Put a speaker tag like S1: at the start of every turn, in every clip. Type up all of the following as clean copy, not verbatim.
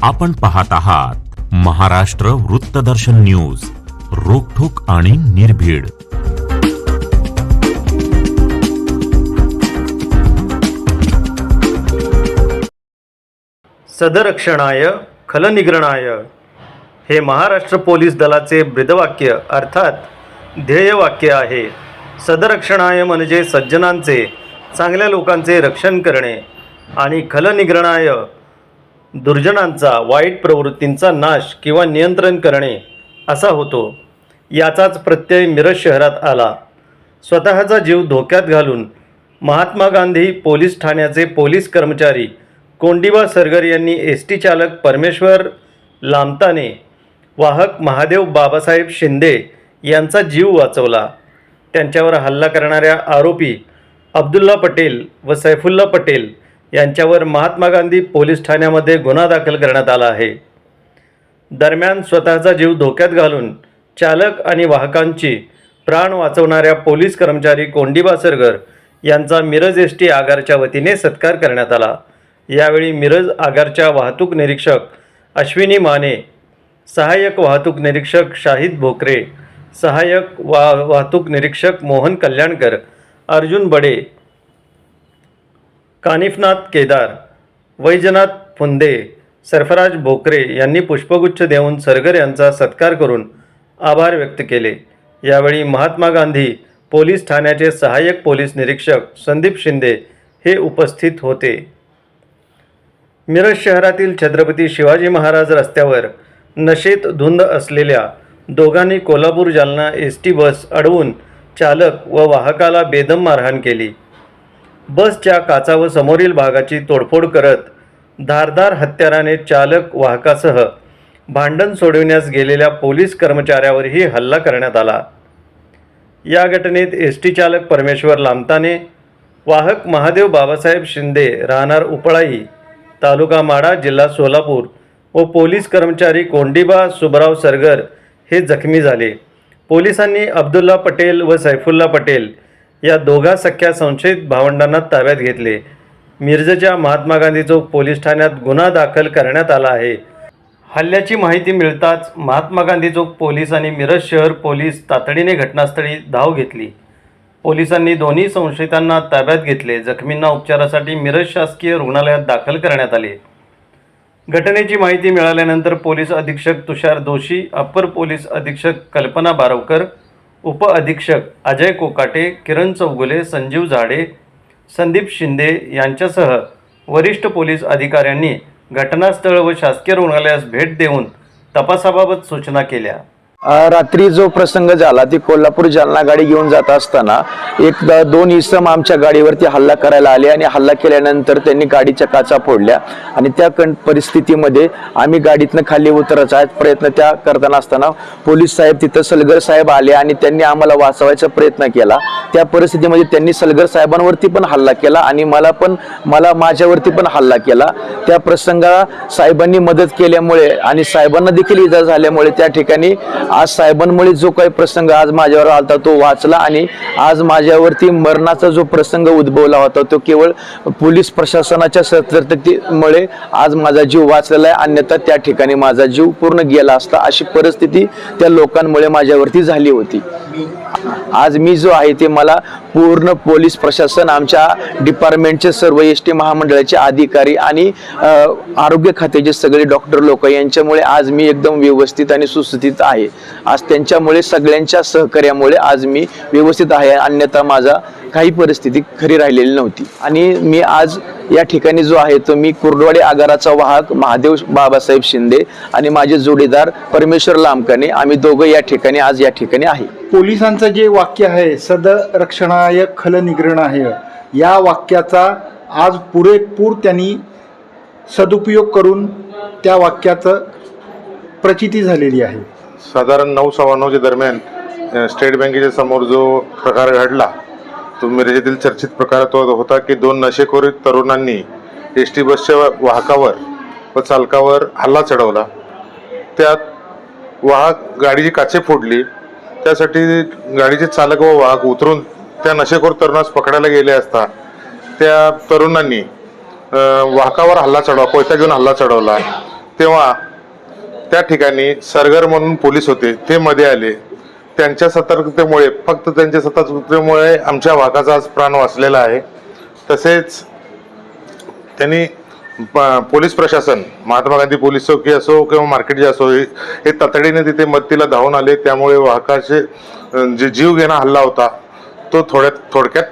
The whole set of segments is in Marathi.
S1: आपण पाहत आहात महाराष्ट्र वृत्तदर्शन न्यूज, रोखठोक आणि निर्भीड.
S2: सदरक्षणाय खलनिग्रहणाय हे महाराष्ट्र पोलीस दलाचे ब्रीदवाक्य अर्थात ध्येयवाक्य आहे. सदरक्षणाय म्हणजे सज्जनांचे, चांगल्या लोकांचे रक्षण करणे आणि खलनिग्रहणाय दुर्जनांचा, वाईट प्रवृत्तींचा नाश किंवा नियंत्रण करणे असा होतो. याचाच प्रत्यय मिरज शहरात आला. स्वतःचा जीव धोक्यात घालून महात्मा गांधी पोलीस ठाण्याचे पोलीस कर्मचारी कोंडिबा सरगर यांनी एसटी चालक परमेश्वर लामताने, वाहक महादेव बाबासाहेब शिंदे यांचा जीव वाचवला. त्यांच्यावर हल्ला करणाऱ्या आरोपी अब्दुल्ला पटेल व सैफुल्ला पटेल यांच्यावर महात्मा गांधी पोलीस ठाण्यामध्ये गुन्हा दाखल करण्यात आला आहे. दरम्यान स्वतःचा जीव धोक्यात घालून चालक आणि वाहकांची प्राण वाचवणाऱ्या पोलीस कर्मचारी कोंडिबा सरगर यांचा मिरज एसटी आगारच्या वतीने सत्कार करण्यात आला. यावेळी मिरज आगारच्या वाहतूक निरीक्षक अश्विनी माने, सहाय्यक वाहतूक निरीक्षक शाहिद भोकरे, सहाय्यक वाहतूक निरीक्षक मोहन कल्याणकर, अर्जुन बडे, कानिफनाथ केदार, वैजनाथ फुंदे, सरफराज भोकरे यांनी पुष्पगुच्छ देऊन सरगर यांचा सत्कार करून आभार व्यक्त केले. यावेळी महात्मा गांधी पोलीस ठाण्याचे सहाय्यक पोलीस निरीक्षक संदीप शिंदे हे उपस्थित होते. मिरज शहरातील छत्रपती शिवाजी महाराज रस्त्यावर नशेत धुंद असलेल्या दोघांनी कोल्हापूर जालना एसटी बस अडवून चालक व वाहकाला बेदम मारहाण केली. बसच्या काचा व समोरील भागाची तोडफोड करत धारदार हत्याराने चालक वाहकासह भांडण सोडविण्यास गेलेल्या पोलीस कर्मचाऱ्यावरही हल्ला करण्यात आला. या घटनेत एसटी चालक परमेश्वर लामताने, वाहक महादेव बाबासाहेब शिंदे राहणार उपळाई, तालुका माढा, जिल्हा सोलापूर व पोलीस कर्मचारी कोंडिबा सुबराव सरगर हे जखमी झाले. पोलिसांनी अब्दुल्ला पटेल व सैफुल्ला पटेल या दोघा सख्या संशयित भावंडांना ताब्यात घेतले. मिरजच्या महात्मा गांधी चौक पोलीस ठाण्यात गुन्हा दाखल करण्यात आला आहे. हल्ल्याची माहिती मिळताच महात्मा गांधी चौक पोलीस आणि मिरज शहर पोलीस तातडीने घटनास्थळी धाव घेतली. पोलिसांनी दोन्ही संशयितांना ताब्यात घेतले. जखमींना उपचारासाठी मिरज शासकीय रुग्णालयात दाखल करण्यात आले. घटनेची माहिती मिळाल्यानंतर पोलीस अधीक्षक तुषार दोशी, अप्पर पोलीस अधीक्षक कल्पना बारवकर, उप अधीक्षक अजय कोकाटे, किरण चौगुले, संजीव झाडे, संदीप शिंदे यांच्यासह वरिष्ठ पोलीस अधिकाऱ्यांनी घटनास्थळ व शासकीय रुग्णालयास भेट देऊन तपासाबाबत सूचना केल्या.
S3: रात्री जो प्रसंग झाला ती कोल्हापूर जालना गाडी घेऊन जात असताना दोन इसम आमच्या गाडीवरती हल्ला करायला आले आणि हल्ला केल्यानंतर त्यांनी गाडीच्या काचा फोडल्या आणि त्या परिस्थितीमध्ये आम्ही गाडीतनं खाली उतरायचा प्रयत्न त्या करताना असताना पोलीस साहेब तिथं सलगर साहेब आले आणि त्यांनी आम्हाला वाचवायचा प्रयत्न केला. त्या परिस्थितीमध्ये त्यांनी सलगर साहेबांवरती पण हल्ला केला आणि मला माझ्यावरती पण हल्ला केला. त्या प्रसंगाला साहेबांनी मदत केल्यामुळे आणि साहेबांना देखील इजा झाल्यामुळे त्या ठिकाणी आज साहेबांमुळे जो काही प्रसंग आज माझ्यावर आलता तो वाचला आणि आज माझ्यावरती मरणाचा जो प्रसंग उद्भवला होता तो केवळ पोलीस प्रशासनाच्या सतर्कतेमुळे आज माझा जीव वाचलेला आहे. अन्यथा त्या ठिकाणी माझा जीव पूर्ण गेला असता अशी परिस्थिती त्या लोकांमुळे माझ्यावरती झाली होती. आज मी जो आहे ते मला पूर्ण पोलीस प्रशासन, आमच्या डिपार्टमेंटचे सर्व एसटी महामंडळाचे अधिकारी आणि आरोग्य खात्याचे सगळे डॉक्टर लोक यांच्यामुळे आज मी एकदम व्यवस्थित आणि सुस्थितीत आहे. आज त्यांच्यामुळे सगळ्यांच्या सहकार्यामुळे आज मी व्यवस्थित आहे. अन्यथा माझा काही परिस्थिती खरी राहिलेली नव्हती. आणि मी आज या ठिकाणी जो आहे तो मी कुर्डवाडी आगाराचा वाहक महादेव बाबासाहेब शिंदे आणि माझे जोडीदार परमेश्वर लामकाने, आम्ही दोघं या ठिकाणी आज या ठिकाणी आहे.
S4: पोलिसांचं जे वाक्य आहे सदरक्षणाय खलनिग्रहणाय, या वाक्याचा आज पुरेपूर त्यांनी सदुपयोग करून त्या वाक्याचं प्रचिती झालेली आहे.
S5: साधारण 9:15च्या दरम्यान स्टेट बँकेच्या समोर जो प्रकार घडला तो मिरजेतील चर्चित प्रकार तो होता की दोन नशेखोर तरुणांनी एस टी बसच्या वाहकावर व चालकावर हल्ला चढवला. त्यात वाहक गाडीची काचे फोडली. त्यासाठी गाडीचे चालक व वाहक उतरून त्या नशेखोर तरुणास पकडायला गेले असता त्या तरुणांनी वाहकावर हल्ला चढवला, कोयता घेऊन हल्ला चढवला. तेव्हा त्या ठिकाणी सरगर म्हणून पोलीस होते, ते मध्ये आले. त्यांच्या सतर्कतेमुळे, फक्त त्यांच्या सतर्कतेमुळे आमच्या वाघाचा आज प्राण वाचलेला आहे. तसेच त्यांनी पोलीस प्रशासन, महात्मा गांधी पोलीस चौकी असो किंवा मार्केट जे असो, हे तातडीने तिथे मदतीला धावून आले. त्यामुळे वाघाचे जे जीव घेणा हल्ला होता तो थोडक्यात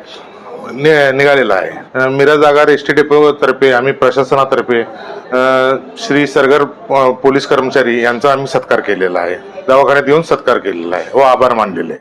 S5: निघालेला आहे. मिरज आगार एसटी डेपो तर्फे आम्ही प्रशासनातर्फे श्री सरगर पोलीस कर्मचारी यांचा आम्ही सत्कार केलेला आहे, दवाखान्यात येऊन सत्कार केलेला आहे व आभार मानलेले.